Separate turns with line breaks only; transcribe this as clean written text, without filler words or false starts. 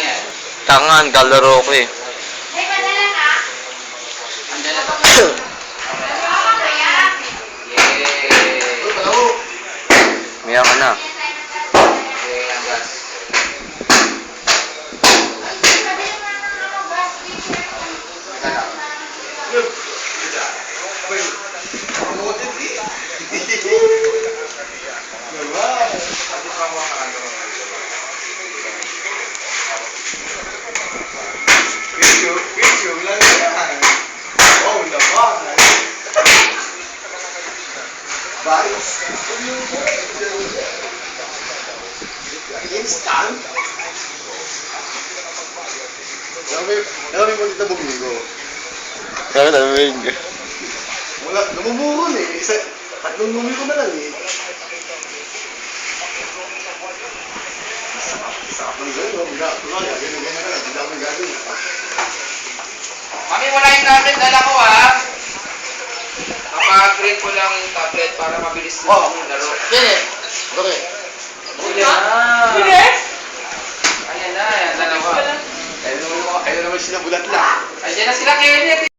yan?
Tangan, kalaro ko eh.
Ay, padala ka?
Andyan na ba?
Oo, kaya.
Yay!
Maya ka na.
Yay, ang gas.
Instant? Dami mo dito bumigo.
Kaya namin.
Wala, namumuron eh. Tatlong bumigo na lang eh. Sarap ng gano'n. Gano'n na lang. Hindi ako gano'n.
Mami, wala yung tablet. Dala ko Papa-upgrade ko lang yung tablet para mabilis na yung laro.
Kene! Okay.
Ayan na. Ayan, dalawa.
Ayun naman sila bulat lang.
Ayan na sila, Kenneth.